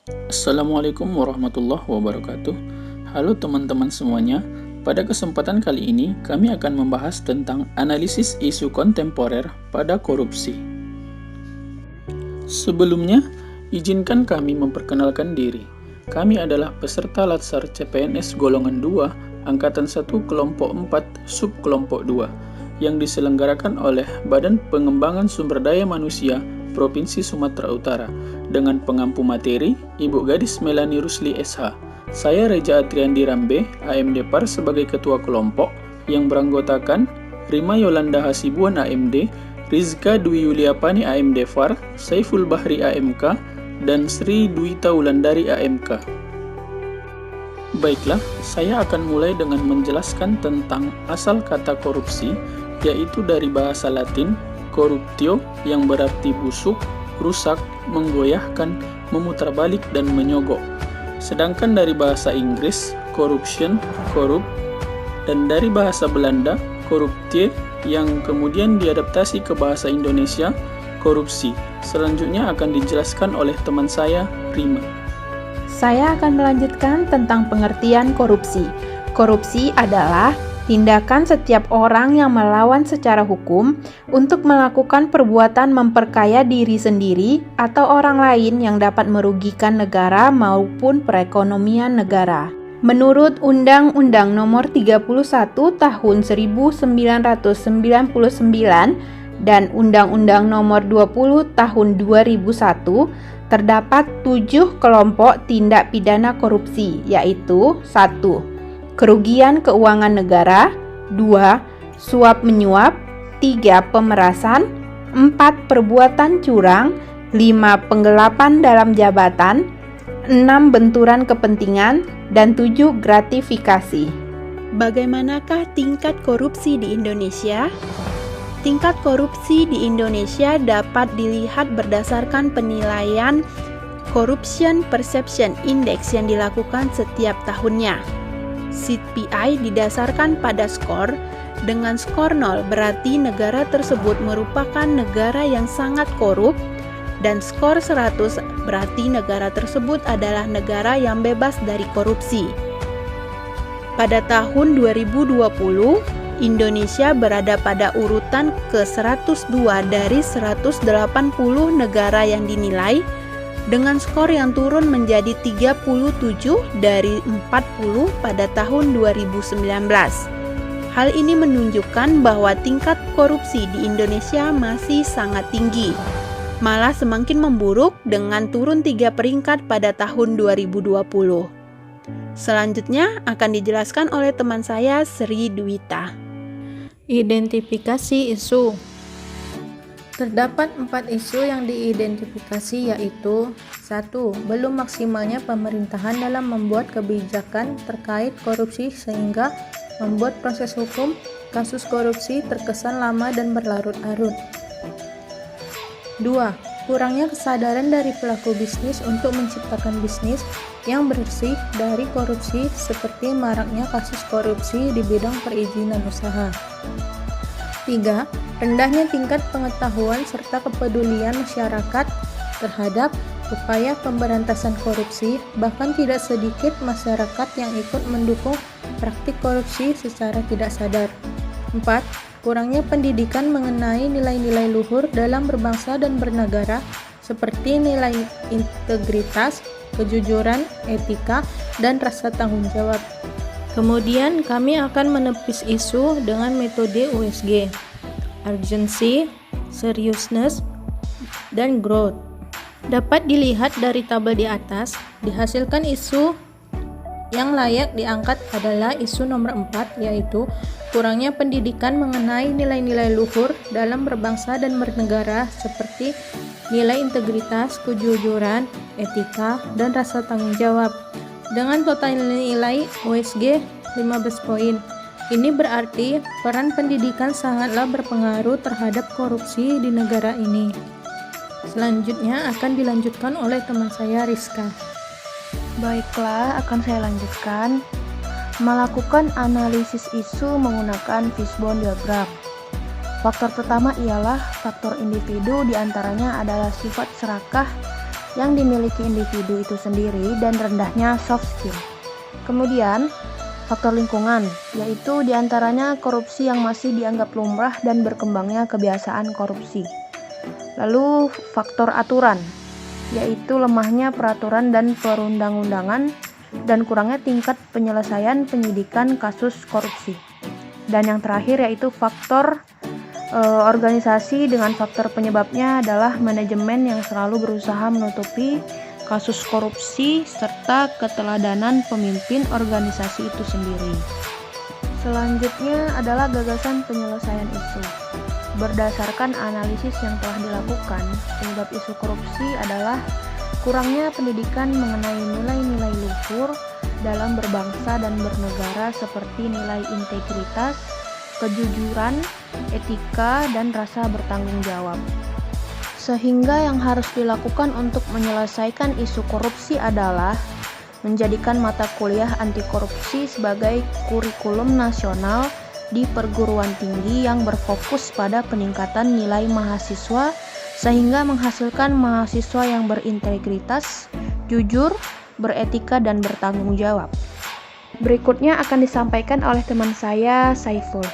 Assalamualaikum warahmatullahi wabarakatuh. Halo teman-teman semuanya. Pada kesempatan kali ini, kami akan membahas tentang analisis isu kontemporer pada korupsi. Sebelumnya, izinkan kami memperkenalkan diri. Kami adalah peserta Latsar CPNS Golongan 2, Angkatan 1 Kelompok 4, Sub Kelompok 2, yang diselenggarakan oleh Badan Pengembangan Sumber Daya Manusia Provinsi Sumatera Utara dengan pengampu materi Ibu Gadis Melani Rusli SH. Saya Reja Atriandi Rambe, AMD PAR sebagai ketua kelompok yang beranggotakan Rima Yolanda Hasibuan AMD, Rizka Dwi Yuliapani AMD FAR, Saiful Bahri AMK, dan Sri Dwita Wulandari AMK. Baiklah, saya akan mulai dengan menjelaskan tentang asal kata korupsi, yaitu dari bahasa Latin corruptio yang berarti busuk, rusak, menggoyahkan, memutarbalik, dan menyogok. Sedangkan dari bahasa Inggris corruption, korup, dan dari bahasa Belanda corruptie yang kemudian diadaptasi ke bahasa Indonesia korupsi. Selanjutnya akan dijelaskan oleh teman saya, Rima. Saya akan melanjutkan tentang pengertian korupsi. Korupsi adalah tindakan setiap orang yang melawan secara hukum untuk melakukan perbuatan memperkaya diri sendiri atau orang lain yang dapat merugikan negara maupun perekonomian negara. Menurut Undang-Undang Nomor 31 Tahun 1999 dan Undang-Undang Nomor 20 Tahun 2001, terdapat 7 kelompok tindak pidana korupsi, yaitu 1. Kerugian keuangan negara, 2. Suap menyuap, 3. Pemerasan, 4. Perbuatan curang, 5. Penggelapan dalam jabatan, 6. Benturan kepentingan, dan 7. Gratifikasi. Bagaimanakah tingkat korupsi di Indonesia? Tingkat korupsi di Indonesia dapat dilihat berdasarkan penilaian Corruption Perception Index yang dilakukan setiap tahunnya. CPI didasarkan pada skor. Dengan skor 0 berarti negara tersebut merupakan negara yang sangat korup, dan skor 100 berarti negara tersebut adalah negara yang bebas dari korupsi. Pada tahun 2020, Indonesia berada pada urutan ke-102 dari 180 negara yang dinilai, dengan skor yang turun menjadi 37 dari 40 pada tahun 2019. Hal ini menunjukkan bahwa tingkat korupsi di Indonesia masih sangat tinggi, malah semakin memburuk dengan turun 3 peringkat pada tahun 2020. Selanjutnya akan dijelaskan oleh teman saya, Sri Dwita. Identifikasi isu. Terdapat 4 isu yang diidentifikasi, yaitu 1. Belum maksimalnya pemerintahan dalam membuat kebijakan terkait korupsi sehingga membuat proses hukum kasus korupsi terkesan lama dan berlarut-larut. 2. Kurangnya kesadaran dari pelaku bisnis untuk menciptakan bisnis yang bersih dari korupsi, seperti maraknya kasus korupsi di bidang perizinan usaha. 3. Rendahnya tingkat pengetahuan serta kepedulian masyarakat terhadap upaya pemberantasan korupsi, bahkan tidak sedikit masyarakat yang ikut mendukung praktik korupsi secara tidak sadar. 4. Kurangnya pendidikan mengenai nilai-nilai luhur dalam berbangsa dan bernegara, seperti nilai integritas, kejujuran, etika, dan rasa tanggung jawab. Kemudian kami akan menepis isu dengan metode USG. Urgency, seriousness, dan growth. Dapat dilihat dari tabel di atas, dihasilkan isu yang layak diangkat adalah isu nomor 4, yaitu kurangnya pendidikan mengenai nilai-nilai luhur dalam berbangsa dan bernegara, seperti nilai integritas, kejujuran, etika, dan rasa tanggung jawab. Dengan total nilai USG 15 poin. Ini berarti peran pendidikan sangatlah berpengaruh terhadap korupsi di negara ini. Selanjutnya akan dilanjutkan oleh teman saya, Rizka. Baiklah, akan saya lanjutkan. Melakukan analisis isu menggunakan fishbone diagram. Faktor pertama ialah faktor individu, diantaranya adalah sifat serakah yang dimiliki individu itu sendiri dan rendahnya soft skill. Kemudian, faktor lingkungan, yaitu diantaranya korupsi yang masih dianggap lumrah dan berkembangnya kebiasaan korupsi. Lalu, faktor aturan, yaitu lemahnya peraturan dan perundang-undangan dan kurangnya tingkat penyelesaian penyidikan kasus korupsi. Dan yang terakhir yaitu faktor organisasi, dengan faktor penyebabnya adalah manajemen yang selalu berusaha menutupi kasus korupsi serta keteladanan pemimpin organisasi itu sendiri. Selanjutnya adalah gagasan penyelesaian isu. Berdasarkan analisis yang telah dilakukan, penyebab isu korupsi adalah kurangnya pendidikan mengenai nilai-nilai luhur dalam berbangsa dan bernegara seperti nilai integritas, kejujuran, etika, dan rasa bertanggung jawab. Sehingga yang harus dilakukan untuk menyelesaikan isu korupsi adalah menjadikan mata kuliah anti korupsi sebagai kurikulum nasional di perguruan tinggi yang berfokus pada peningkatan nilai mahasiswa sehingga menghasilkan mahasiswa yang berintegritas, jujur, beretika, dan bertanggung jawab. Berikutnya akan disampaikan oleh teman saya, Saiful.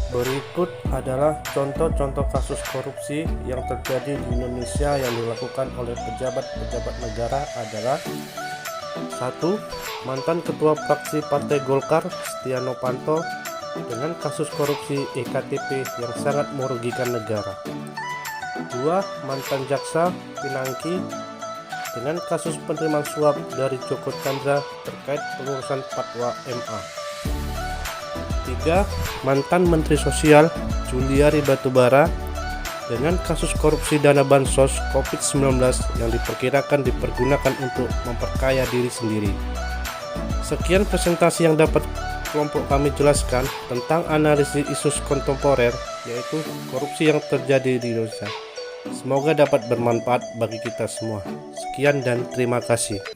Berikut adalah contoh-contoh kasus korupsi yang terjadi di Indonesia yang dilakukan oleh pejabat-pejabat negara adalah: 1. Mantan Ketua Fraksi Partai Golkar Setia Novanto dengan kasus korupsi EKTP yang sangat merugikan negara. 2. Mantan Jaksa Pinangki dengan kasus penerimaan suap dari Joko Chandra terkait pengurusan fatwa MA. 3. Mantan Menteri Sosial Juliari Batubara dengan kasus korupsi dana bansos COVID-19 yang diperkirakan dipergunakan untuk memperkaya diri sendiri. Sekian presentasi yang dapat kelompok kami jelaskan tentang analisis isu kontemporer, yaitu korupsi yang terjadi di Indonesia. Semoga dapat bermanfaat bagi kita semua. Sekian dan terima kasih.